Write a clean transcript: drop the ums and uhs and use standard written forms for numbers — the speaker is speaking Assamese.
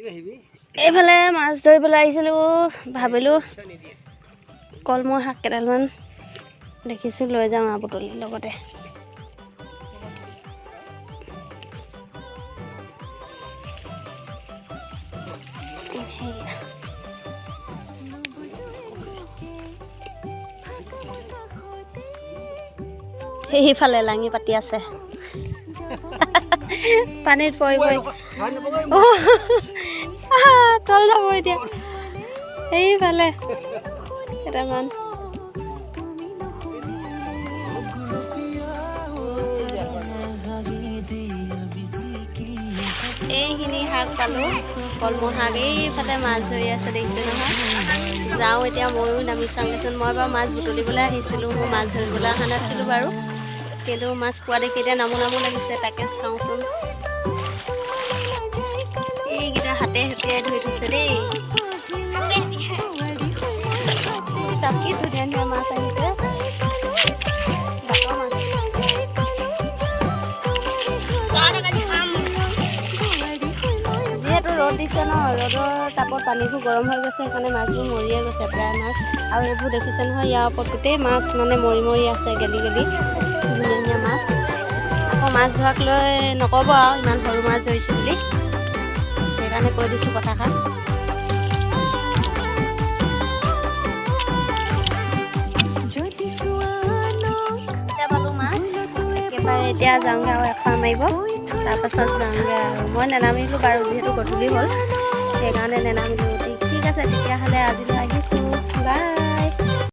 এইফালে মাছ ধৰিবলৈ আহিছিলোঁ ভাবিলোঁ কলমৌ শাক কেইডালমান দেখিছোঁ লৈ যাওঁ আৰু বুটলিৰ লগতে সেইফালে লাঙি পাতি আছে পানীত পৰি পৰি তল যাব এতিয়া সেইফালে কেইটামান এইখিনি শাক পালোঁ কলমৌ শাক এইফালে মাছ ধৰি আছে দেখিছে নহয় যাওঁ এতিয়া ময়ো নামি চাওঁগৈচোন মই বাৰু মাছ বুটলিবলৈ আহিছিলোঁ মই মাছ ধৰিবলৈ অহা নাছিলোঁ বাৰু কিন্তু মাছ পোৱা দেখি এতিয়া নামো লাগিছে তাকে চাওঁচোন এইকেইটা হাতে হেঁতিয়াই ধৰি থৈছে দেই চাওক কি ধুনীয়া ধুনীয়া মাছ আহিছে বাটৰ মাছ যিহেতু ৰ'দ দিছে ন ৰ'দৰ তাপত পানীবোৰ গৰম হৈ গৈছে সেইকাৰণে মাছবোৰ মৰিয়ে গৈছে প্ৰায় মাছ আৰু এইবোৰ দেখিছে নহয় ইয়াৰ ওপৰত গোটেই মাছ মানে মৰি আছে গেলি ধুনীয়া ধুনীয়া মাছ আকৌ মাছ ধৰাক লৈ নক'ব আৰু ইমান সৰু মাছ ধৰিছোঁ বুলি সেইকাৰণে কৈ দিছোঁ কথাষাৰ এতিয়া পালোঁ মাছ একেবাৰে এতিয়া যাওঁগৈ আৰু এফাৰ মাৰিব তাৰপাছত যাওঁগৈ আৰু মই নেনামিলোঁ বাৰু যিহেতু গধূলি হ'ল সেইকাৰণে নেনামিলোঁ ঠিক আছে তেতিয়াহ'লে আজিলৈ আহিছোঁ